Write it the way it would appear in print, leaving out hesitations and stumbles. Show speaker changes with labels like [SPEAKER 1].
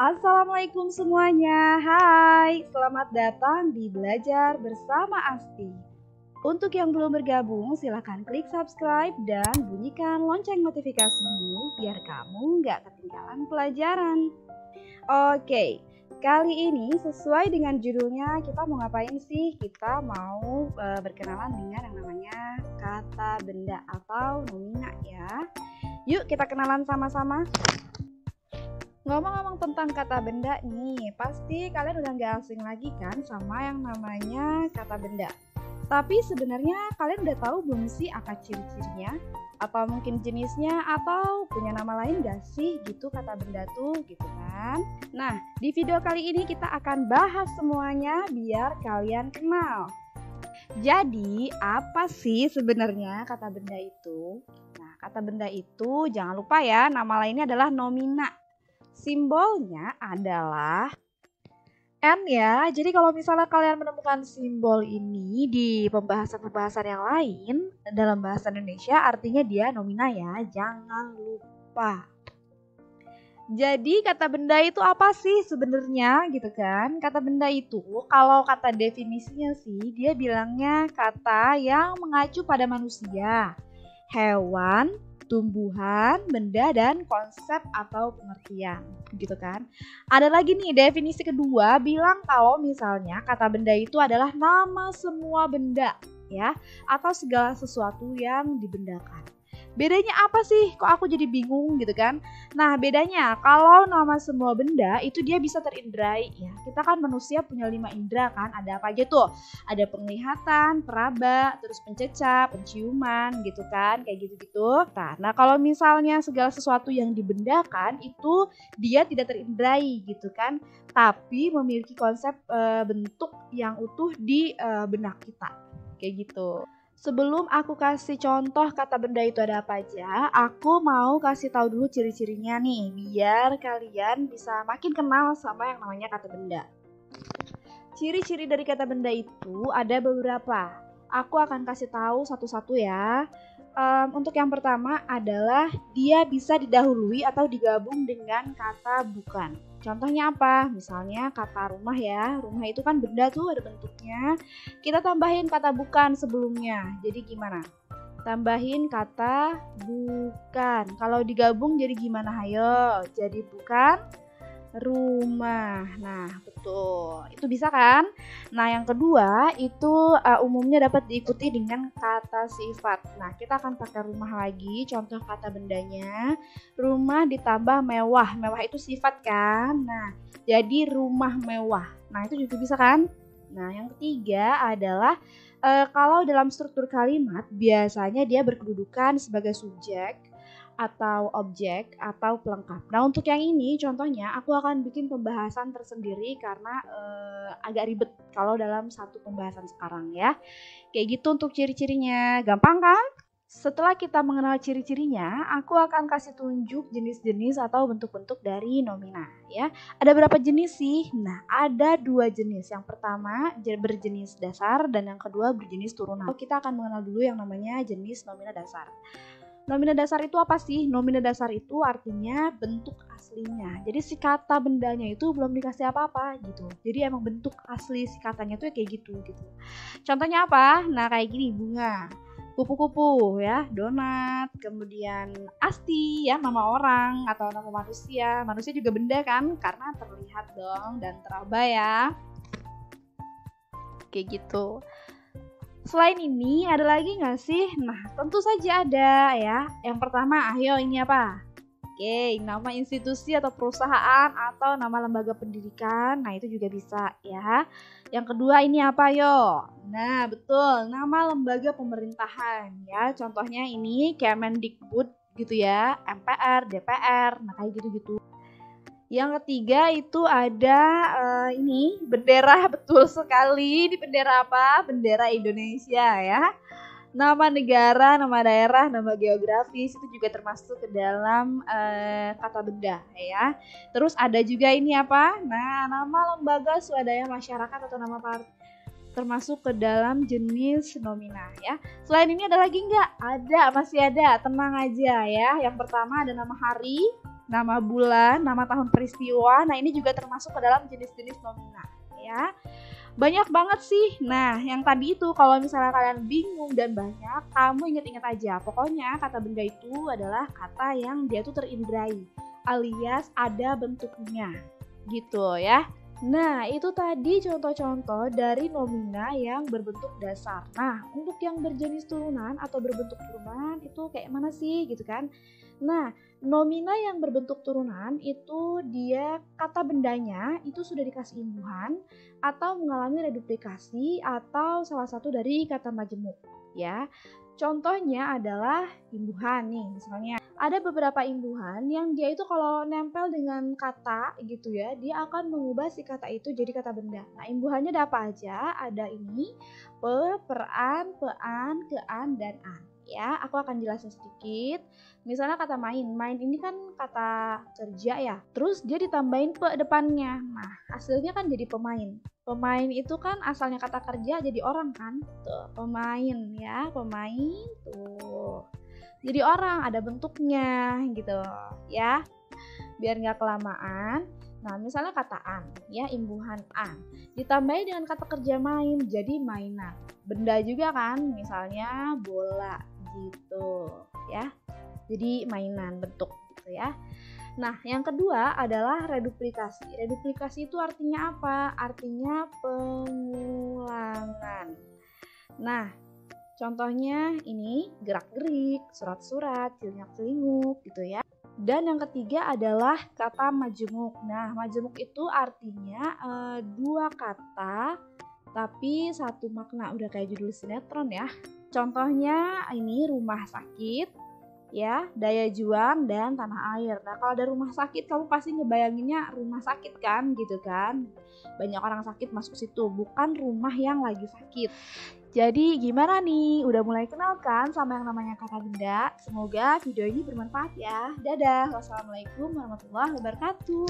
[SPEAKER 1] Assalamualaikum semuanya. Hai, selamat datang di Belajar Bersama Asti. Untuk yang belum bergabung, silahkan klik subscribe dan bunyikan lonceng notifikasimu biar kamu nggak ketinggalan pelajaran. Oke, kali ini sesuai dengan judulnya kita mau ngapain sih? Kita mau berkenalan dengan yang namanya kata benda atau nomina ya. Yuk kita kenalan sama-sama. Ngomong-ngomong tentang kata benda nih, pasti kalian udah gak asing lagi kan sama yang namanya kata benda. Tapi sebenarnya kalian udah tahu belum sih apa ciri-cirinya? Atau mungkin jenisnya atau punya nama lain gak sih gitu kata benda tuh gitu kan? Nah, di video kali ini kita akan bahas semuanya biar kalian kenal. Jadi, apa sih sebenarnya kata benda itu? Nah, kata benda itu jangan lupa ya, nama lainnya adalah nomina. Simbolnya adalah N ya. Jadi kalau misalnya kalian menemukan simbol ini di pembahasan-pembahasan yang lain dalam bahasa Indonesia, artinya dia nomina ya. Jangan lupa. Jadi kata benda itu apa sih sebenarnya gitu kan? Kata benda itu kalau kata definisinya sih dia bilangnya kata yang mengacu pada manusia, hewan, tumbuhan, benda, dan konsep atau pengertian gitu kan. Ada lagi nih definisi kedua bilang kalau misalnya kata benda itu adalah nama semua benda ya, atau segala sesuatu yang dibendakan. Bedanya apa sih? Kok aku jadi bingung gitu kan? Nah, bedanya kalau nama semua benda itu dia bisa terindrai ya. Kita kan manusia punya 5 indera kan. Ada apa aja tuh? Ada penglihatan, peraba, terus pencecap, penciuman gitu kan. Kayak gitu-gitu. Nah, kalau misalnya segala sesuatu yang dibendakan itu dia tidak terindrai gitu kan. Tapi memiliki konsep bentuk yang utuh di benak kita. Kayak gitu. Sebelum aku kasih contoh kata benda itu ada apa aja, aku mau kasih tahu dulu ciri-cirinya nih, biar kalian bisa makin kenal sama yang namanya kata benda. Ciri-ciri dari kata benda itu ada beberapa. Aku akan kasih tahu satu-satu ya. Untuk yang pertama adalah dia bisa didahului atau digabung dengan kata bukan. Contohnya apa? Misalnya kata rumah ya. Rumah itu kan benda tuh ada bentuknya. Kita tambahin kata bukan sebelumnya. Jadi gimana? Tambahin kata bukan. Kalau digabung jadi gimana? Hayo. Jadi bukan rumah. Nah, betul. Itu bisa kan? Nah, yang kedua itu umumnya dapat diikuti dengan kata sifat. Nah, kita akan pakai rumah lagi. Contoh kata bendanya, rumah ditambah mewah. Mewah itu sifat kan? Nah, jadi rumah mewah. Nah, itu juga bisa kan? Nah, yang ketiga adalah kalau dalam struktur kalimat biasanya dia berkedudukan sebagai subjek atau objek atau pelengkap. Nah, untuk yang ini contohnya aku akan bikin pembahasan tersendiri karena agak ribet kalau dalam satu pembahasan sekarang ya. Kayak gitu untuk ciri-cirinya. Gampang kan? Setelah kita mengenal ciri-cirinya, aku akan kasih tunjuk jenis-jenis atau bentuk-bentuk dari nomina ya. Ada berapa jenis sih? Nah, ada 2 jenis. Yang pertama berjenis dasar dan yang kedua berjenis turunan. Kita akan mengenal dulu yang namanya jenis nomina dasar. Nomina dasar itu apa sih? Nomina dasar itu artinya bentuk aslinya. Jadi si kata bendanya itu belum dikasih apa-apa gitu. Jadi emang bentuk asli si katanya tuh kayak gitu. Contohnya apa? Nah, kayak gini, bunga, kupu-kupu ya, donat, kemudian asti ya, nama orang atau nama manusia. Manusia juga benda kan karena terlihat dong dan teraba ya. Kayak gitu. Selain ini ada lagi nggak sih? Nah, tentu saja ada ya. Yang pertama, ayo ini apa? Oke, nama institusi atau perusahaan atau nama lembaga pendidikan. Nah, itu juga bisa ya. Yang kedua ini apa yo? Nah, betul, nama lembaga pemerintahan ya. Contohnya ini Kemendikbud gitu ya, MPR, DPR. Nah, kayak gitu-gitu. Yang ketiga itu ada ini bendera, betul sekali. Ini bendera apa? Bendera Indonesia ya. Nama negara, nama daerah, nama geografis itu juga termasuk ke dalam kata benda ya. Terus ada juga ini apa? Nah, nama lembaga swadaya masyarakat atau nama termasuk ke dalam jenis nomina ya. Selain ini ada lagi nggak? Ada, masih ada. Tenang aja ya. Yang pertama ada nama hari. nama bulan, nama tahun peristiwa. Nah, ini juga termasuk ke dalam jenis-jenis nomina ya. Banyak banget sih. Nah, yang tadi itu kalau misalnya kalian bingung dan banyak, kamu inget-inget aja. Pokoknya kata benda itu adalah kata yang dia tuh terindrai, alias ada bentuknya gitu ya. Nah, itu tadi contoh-contoh dari nomina yang berbentuk dasar. Nah, untuk yang berjenis turunan atau berbentuk turunan itu kayak mana sih gitu kan? Nah, nomina yang berbentuk turunan itu dia kata bendanya itu sudah dikasih imbuhan atau mengalami reduplikasi atau salah satu dari kata majemuk ya. Contohnya adalah imbuhan nih, misalnya ada beberapa imbuhan yang dia itu kalau nempel dengan kata gitu ya, dia akan mengubah si kata itu jadi kata benda. Nah, imbuhannya ada apa aja? Ada ini, peran, pean, kean, dan an. Ya, aku akan jelasin sedikit. Misalnya kata main. Main ini kan kata kerja ya. Terus dia ditambahin pe depannya. Nah, hasilnya kan jadi pemain. Pemain itu kan asalnya kata kerja jadi orang kan? Tuh, pemain ya, pemain tuh. Jadi orang, ada bentuknya gitu ya. Biar nggak kelamaan. Nah, misalnya kata an ya, imbuhan an. Ditambahin dengan kata kerja main jadi mainan. Benda juga kan, misalnya bola gitu ya. Jadi mainan bentuk gitu ya. Nah, yang kedua adalah reduplikasi. Reduplikasi itu artinya apa? Artinya pengulangan. Nah, contohnya ini gerak-gerik, surat-surat, celingak-celinguk gitu ya. Dan yang ketiga adalah kata majemuk. Nah, majemuk itu artinya dua kata tapi satu makna. Udah kayak judul sinetron ya. Contohnya ini rumah sakit ya, daya juang, dan tanah air. Nah, kalau ada rumah sakit kamu pasti ngebayanginnya rumah sakit kan gitu kan. Banyak orang sakit masuk situ, bukan rumah yang lagi sakit. Jadi gimana nih? Udah mulai kenal kan sama yang namanya kata benda? Semoga video ini bermanfaat ya. Dadah. Wassalamualaikum warahmatullahi wabarakatuh.